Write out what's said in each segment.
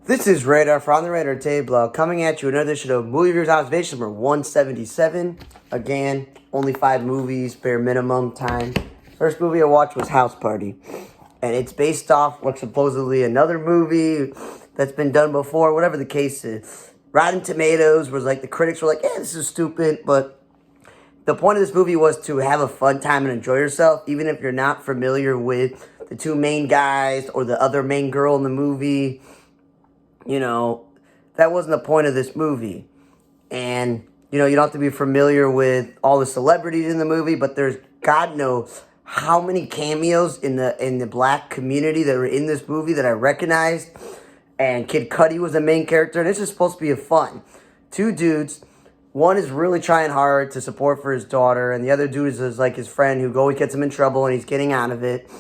This is Radar from the Radar Table coming at you with another edition of Movie Reviews Observation number 177. Again, only 5 movies, bare minimum time. First movie I watched was House Party. And it's based off what's supposedly another movie that's been done before, whatever the case is. Rotten Tomatoes was like, the critics were like, yeah, this is stupid, but the point of this movie was to have a fun time and enjoy yourself, even if you're not familiar with the two main guys or the other main girl in the movie. You know, that wasn't the point of this movie. And, you don't have to be familiar with all the celebrities in the movie, but there's God knows how many cameos in the black community that were in this movie that I recognized. And Kid Cudi was the main character, and this is supposed to be a fun. 2 dudes. One is really trying hard to support for his daughter, and the other dude is like his friend who always gets him in trouble, and he's getting out of it.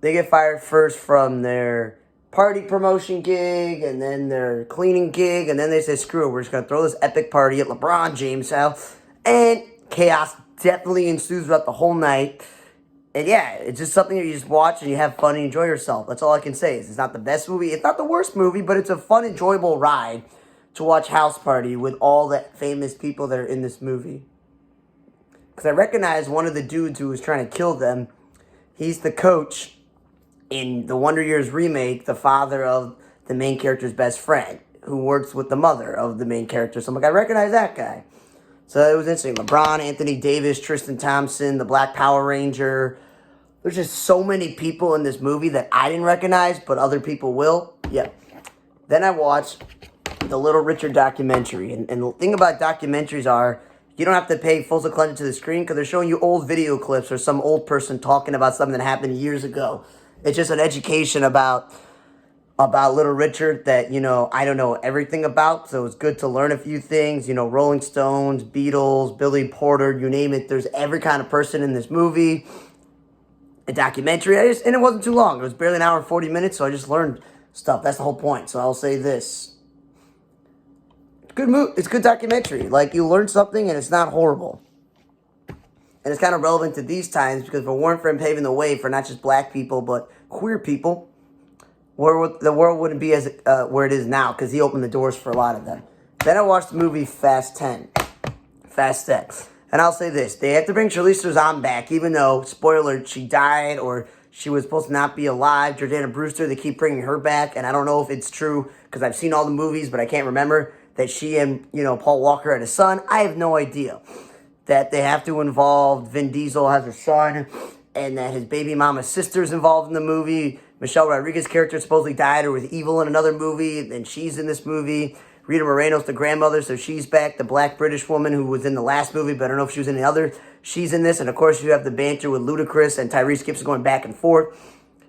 They get fired first from their party promotion gig, and then their cleaning gig, and then they say, screw it, we're just going to throw this epic party at LeBron James' house, and chaos definitely ensues throughout the whole night. And yeah, it's just something that you just watch and you have fun and enjoy yourself. That's all I can say. It's not the best movie, it's not the worst movie, but it's a fun, enjoyable ride to watch House Party with all the famous people that are in this movie. Because I recognize one of the dudes who was trying to kill them. He's the coach in the Wonder Years remake, the father of the main character's best friend, who works with the mother of the main character. So I'm like, I recognize that guy. So it was interesting. LeBron, Anthony Davis, Tristan Thompson, the Black Power Ranger. There's just so many people in this movie that I didn't recognize, but other people will. Yep. Then I watched the Little Richard documentary. And the thing about documentaries are, you don't have to pay full attention to the screen because they're showing you old video clips or some old person talking about something that happened years ago. It's just an education about Little Richard that, I don't know everything about, so it's good to learn a few things. Rolling Stones, Beatles, Billy Porter, you name it. There's every kind of person in this movie. A documentary, and it wasn't too long. It was barely an hour and 40 minutes, so I just learned stuff. That's the whole point, so I'll say this. It's a good documentary. Like, you learn something, and it's not horrible. And it's kind of relevant to these times because if it weren't for him paving the way for not just black people, but queer people, the world wouldn't be as where it is now because he opened the doors for a lot of them. Then I watched the movie Fast 10. And I'll say this. They have to bring Charlize Theron back, even though, spoiler, she died or she was supposed to not be alive. Jordana Brewster, they keep bringing her back. And I don't know if it's true because I've seen all the movies, but I can't remember that she and, Paul Walker had a son. I have no idea. That they have to involve Vin Diesel has a son, and that his baby mama's sister's involved in the movie. Michelle Rodriguez's character supposedly died or was evil in another movie, and she's in this movie. Rita Moreno's the grandmother, so she's back. The black British woman who was in the last movie, but I don't know if she was in the other. She's in this, and of course you have the banter with Ludacris and Tyrese Gibson going back and forth.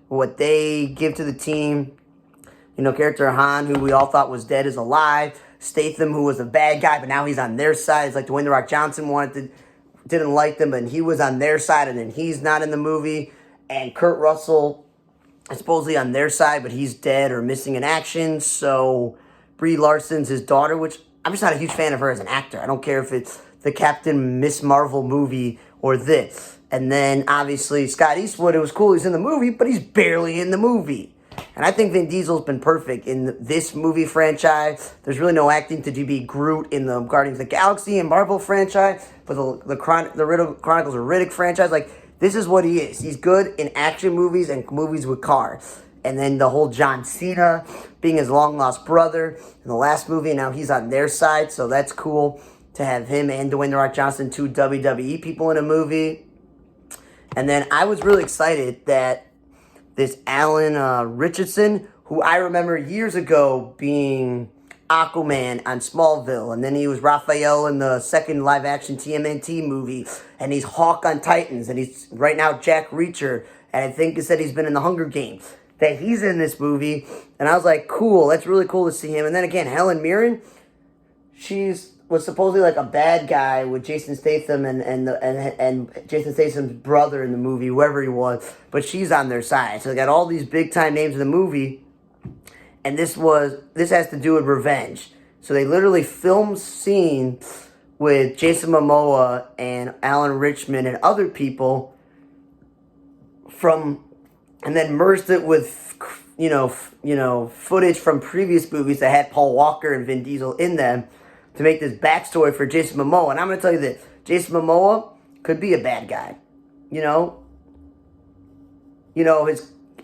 What they give to the team, character Han, who we all thought was dead, is alive. Statham, who was a bad guy, but now he's on their side. It's like Dwayne "The Rock" Johnson didn't like them, but he was on their side, and then he's not in the movie. And Kurt Russell is supposedly on their side, but he's dead or missing in action. So Brie Larson's his daughter, which I'm just not a huge fan of her as an actor. I don't care if it's the Captain Miss Marvel movie or this. And then, obviously, Scott Eastwood, it was cool he's in the movie, but he's barely in the movie. And I think Vin Diesel's been perfect in this movie franchise. There's really no acting to be Groot in the Guardians of the Galaxy and Marvel franchise. But the Chronicles of Riddick franchise, like, this is what he is. He's good in action movies and movies with cars. And then the whole John Cena being his long-lost brother in the last movie, and now he's on their side. So that's cool to have him and Dwayne "The Rock" Johnson, 2 WWE people in a movie. And then I was really excited that this Alan Richardson, who I remember years ago being Aquaman on Smallville, and then he was Raphael in the second live-action TMNT movie, and he's Hawk on Titans, and he's right now Jack Reacher, and I think it said he's been in the Hunger Games, that he's in this movie, and I was like, cool, that's really cool to see him. And then again, Helen Mirren, was supposedly like a bad guy with Jason Statham and Jason Statham's brother in the movie, whoever he was, but she's on their side. So they got all these big time names in the movie, and this has to do with revenge. So they literally filmed scenes with Jason Momoa and Alan Rickman and other people and then merged it with footage from previous movies that had Paul Walker and Vin Diesel in them to make this backstory for Jason Momoa. And I'm going to tell you that Jason Momoa could be a bad guy.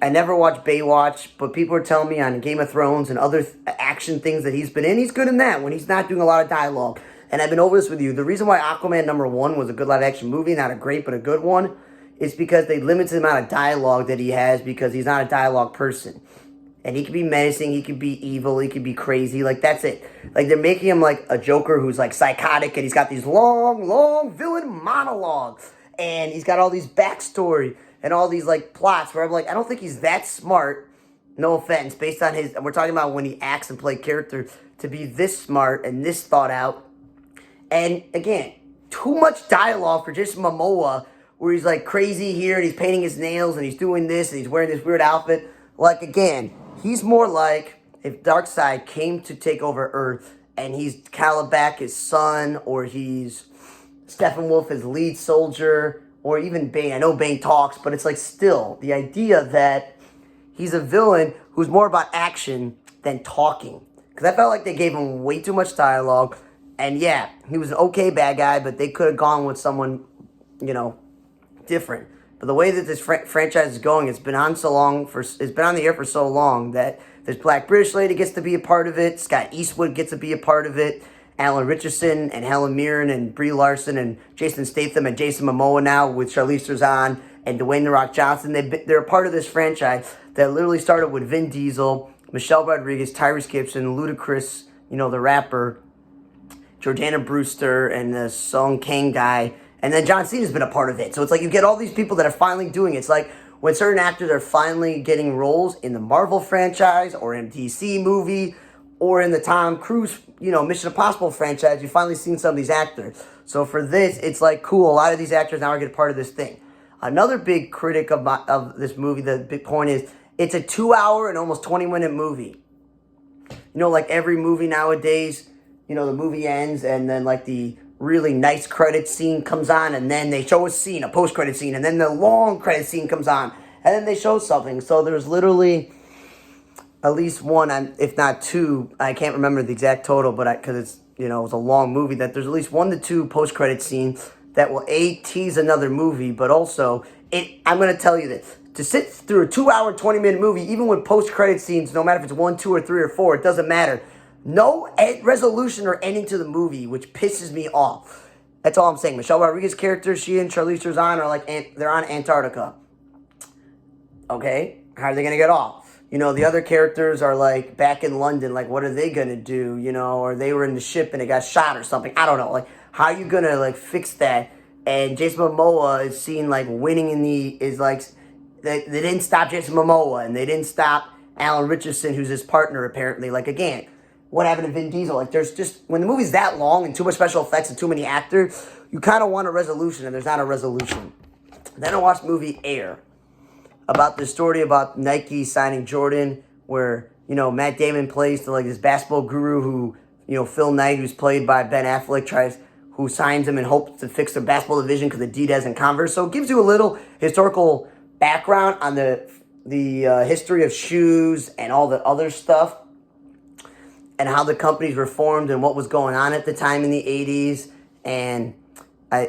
I never watched Baywatch, but people are telling me on Game of Thrones and other action things that he's been in, he's good in that when he's not doing a lot of dialogue. And I've been over this with you. The reason why Aquaman #1 was a good live action movie, not a great but a good one, is because they limit the amount of dialogue that he has because he's not a dialogue person. And he can be menacing, he can be evil, he can be crazy. Like, that's it. Like, they're making him like a Joker who's like psychotic and he's got these long villain monologues. And he's got all these backstory and all these like plots where I'm like, I don't think he's that smart. No offense, based on his, we're talking about when he acts and play character, to be this smart and this thought out. And again, too much dialogue for Jason Momoa, where he's like crazy here and he's painting his nails and he's doing this and he's wearing this weird outfit. Like, again, he's more like if Darkseid came to take over Earth and he's Kalibak, his son, or he's Steppenwolf, his lead soldier, or even Bane. I know Bane talks, but it's like still the idea that he's a villain who's more about action than talking. Because I felt like they gave him way too much dialogue. And yeah, he was an okay bad guy, but they could have gone with someone, different. But the way that this franchise is going, it's been on the air for so long that this Black British lady gets to be a part of it. Scott Eastwood gets to be a part of it. Alan Richardson and Helen Mirren and Brie Larson and Jason Statham and Jason Momoa now with Charlize Theron and Dwayne "The Rock" Johnson. They're a part of this franchise that literally started with Vin Diesel, Michelle Rodriguez, Tyrese Gibson, Ludacris, the rapper, Jordana Brewster, and the Song Kang guy. And then John Cena's been a part of it. So it's like you get all these people that are finally doing it. It's like when certain actors are finally getting roles in the Marvel franchise or in a DC movie or in the Tom Cruise, Mission Impossible franchise, you've finally seen some of these actors. So for this, it's like cool. A lot of these actors now are getting part of this thing. Another big critic of this movie, the big point is, it's a 2-hour and almost 20-minute movie. Like every movie nowadays, the movie ends and then like the really nice credit scene comes on and then they show a scene, a post-credit scene, and then the long credit scene comes on and then they show something. So there's literally at least one, if not two, I can't remember the exact total, but because it's, it was a long movie, that there's at least 1 to 2 post-credit scenes that will tease another movie, but also, I'm going to tell you this, to sit through a 2-hour, 20-minute movie, even with post-credit scenes, no matter if it's 1, 2, or 3, or 4, it doesn't matter. No resolution or ending to the movie, which pisses me off. That's all I'm saying. Michelle Rodriguez's character, she and Charlize Theron are like, they're on Antarctica. Okay? How are they going to get off? The other characters are like back in London, like what are they going to do? Or they were in the ship and it got shot or something. I don't know. Like, how are you going to like fix that? And Jason Momoa is seen like winning they didn't stop Jason Momoa and they didn't stop Alan Richardson, who's his partner apparently. Like, again, what happened to Vin Diesel? Like, there's just, when the movie's that long and too much special effects and too many actors, you kind of want a resolution and there's not a resolution. Then I watched the movie Air, about the story about Nike signing Jordan, where, Matt Damon plays to like this basketball guru who, Phil Knight, who's played by Ben Affleck, who signs him and hopes to fix the basketball division because Adidas and Converse. So it gives you a little historical background on the history of shoes and all the other stuff and how the companies were formed and what was going on at the time in the 80s. And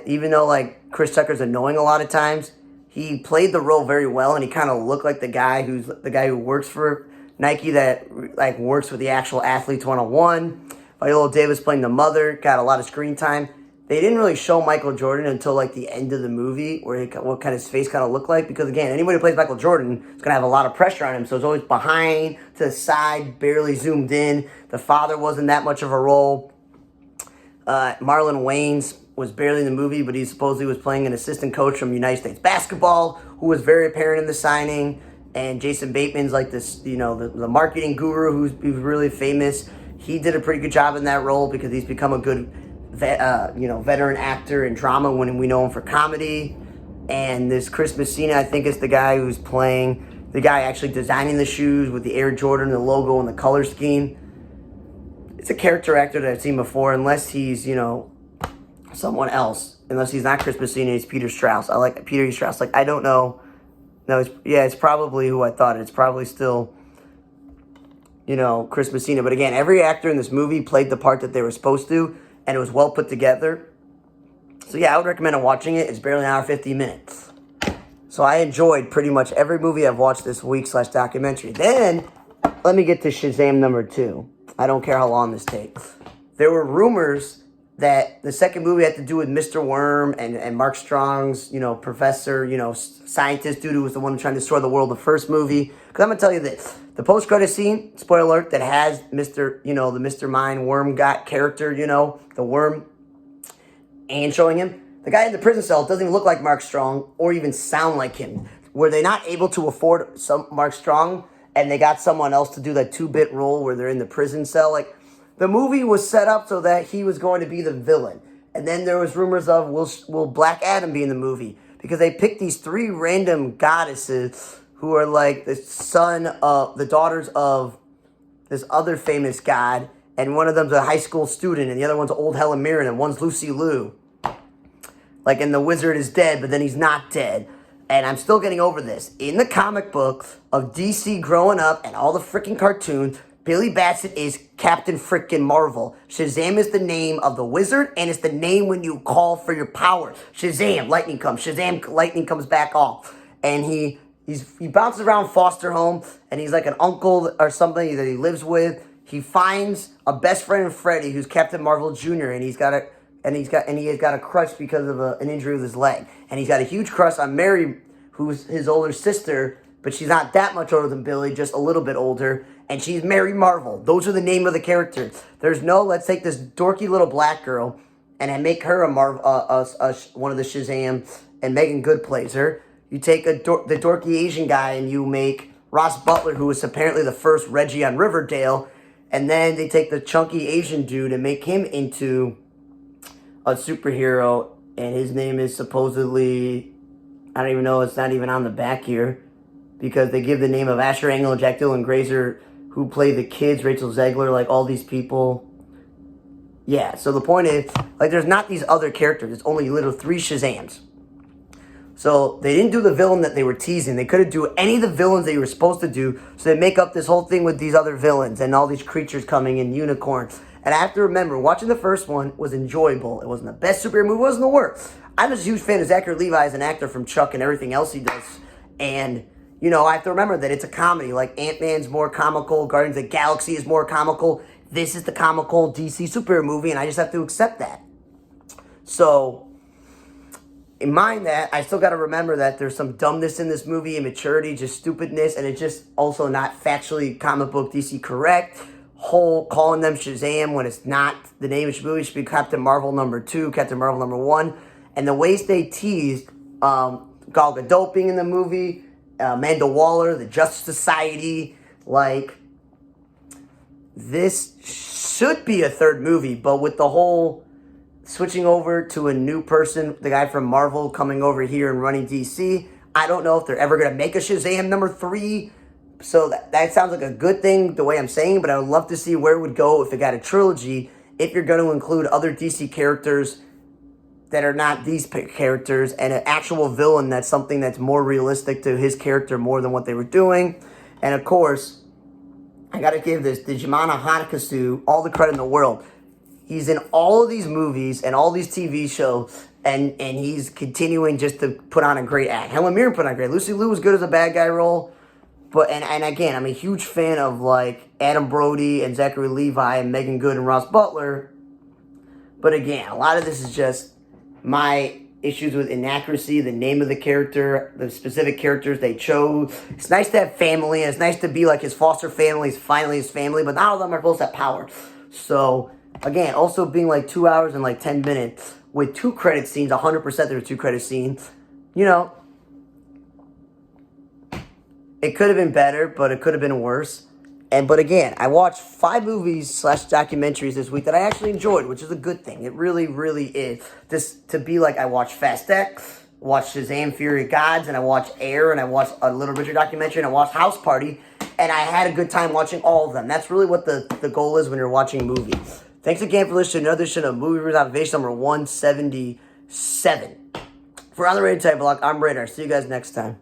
even though like Chris Tucker's annoying a lot of times, he played the role very well, and he kind of looked like the guy who works for Nike, that like works with the actual Athletes 101. Viola Davis playing the mother, got a lot of screen time. They didn't really show Michael Jordan until like the end of the movie, where what kind of his face kind of looked like, because again, anybody who plays Michael Jordan is gonna have a lot of pressure on him, so it's always behind, to the side, barely zoomed in. The father wasn't that much of a role. Marlon Wayans was barely in the movie, but he supposedly was playing an assistant coach from United States Basketball, who was very apparent in the signing. And Jason Bateman's like this, the marketing guru who's really famous. He did a pretty good job in that role because he's become a good, veteran actor in drama when we know him for comedy. And this Chris Messina, I think, is the guy who's playing the guy actually designing the shoes with the Air Jordan, the logo, and the color scheme. It's a character actor that I've seen before, unless he's, someone else. Unless he's not Chris Messina, he's Peter Strauss. I like Peter Strauss. Like, I don't know. No, it's probably who I thought. It's probably still Chris Messina. But again, every actor in this movie played the part that they were supposed to, and it was well put together. So yeah, I would recommend watching it. It's barely an hour 50 minutes. So I enjoyed pretty much every movie I've watched this week / documentary. Then, let me get to Shazam number 2. I don't care how long this takes. There were rumors that the second movie had to do with Mr. Worm and Mark Strong's, professor, scientist dude who was the one trying to destroy the world the first movie. Because I'm going to tell you this. The post-credit scene, spoiler alert, that has the Mr. Mind Worm got character, the worm, and showing him. The guy in the prison cell doesn't even look like Mark Strong or even sound like him. Were they not able to afford some Mark Strong and they got someone else to do that 2-bit role where they're in the prison cell? Like, the movie was set up so that he was going to be the villain. And then there was rumors of, will Black Adam be in the movie? Because they picked these 3 random goddesses who are like the daughters of this other famous god. And one of them's a high school student and the other one's old Helen Mirren and one's Lucy Liu. Like, and the wizard is dead, but then he's not dead. And I'm still getting over this. In the comic book of DC growing up and all the freaking cartoons, Billy Batson is Captain Frickin' Marvel. Shazam is the name of the wizard, and it's the name when you call for your power. Shazam, lightning comes. Shazam, lightning comes back off. And he bounces around foster home, and he's like an uncle or something that he lives with. He finds a best friend in Freddy, who's Captain Marvel Jr., and he has got a crush because of an injury with his leg. And he's got a huge crush on Mary, who's his older sister, but she's not that much older than Billy, just a little bit older. And she's Mary Marvel. Those are the name of the characters. There's no, let's take this dorky little black girl and make her one of the Shazam, and Megan Good plays her. You take the dorky Asian guy and you make Ross Butler, who was apparently the first Reggie on Riverdale, and then they take the chunky Asian dude and make him into a superhero, and his name is supposedly, I don't even know, it's not even on the back here, because they give the name of Asher Angel and Jack Dylan Grazer, who play the kids, Rachel Zegler, like all these people. Yeah, so the point is, like, there's not these other characters. It's only literally 3 Shazams. So they didn't do the villain that they were teasing. They couldn't do any of the villains they were supposed to do, so they make up this whole thing with these other villains and all these creatures coming in, unicorns. And I have to remember, watching the first one was enjoyable. It wasn't the best superhero movie, it wasn't the worst. I'm just a huge fan of Zachary Levi as an actor from Chuck and everything else he does. And, I have to remember that it's a comedy. Like, Ant-Man's more comical, Guardians of the Galaxy is more comical. This is the comical DC superhero movie, and I just have to accept that. So, in mind that, I still got to remember that there's some dumbness in this movie, immaturity, just stupidness, and it's just also not factually comic book DC correct. Calling them Shazam when it's not the name of the movie. It should be Captain Marvel number 2, Captain Marvel number 1. And the ways they teased Gal Gadot being in the movie, Amanda Waller, the Justice Society, like, this should be a third movie, but with the whole switching over to a new person, the guy from Marvel coming over here and running DC, I don't know if they're ever going to make a Shazam number 3. So that sounds like a good thing the way I'm saying, but I would love to see where it would go if it got a trilogy, if you're going to include other DC characters that are not these characters, and an actual villain that's something that's more realistic to his character more than what they were doing. And of course, I got to give this Djimon Hounsou all the credit in the world. He's in all of these movies and all these TV shows, and he's continuing just to put on a great act. Helen Mirren put on a great. Lucy Liu was good as a bad guy role. But, and again, I'm a huge fan of, like, Adam Brody and Zachary Levi and Megan Good and Ross Butler. But again, a lot of this is just my issues with inaccuracy, the name of the character, the specific characters they chose. It's nice to have family, and it's nice to be like his foster family is finally his family, but not all of them are supposed to have power. So, again, also being like 2 hours and like 10 minutes with 2 credit scenes, 100% there were 2 credit scenes, it could have been better, but it could have been worse. But again, I watched 5 movies / documentaries this week that I actually enjoyed, which is a good thing. It really, really is. Just to be like, I watched Fast X, watched Shazam! Fury of Gods, and I watched Air, and I watched a Little Richard documentary, and I watched House Party, and I had a good time watching all of them. That's really what the goal is when you're watching movies. Thanks again for listening to another edition of Movie Reviews Observation number 177. For Other Rated Type Vlog, I'm Radar. See you guys next time.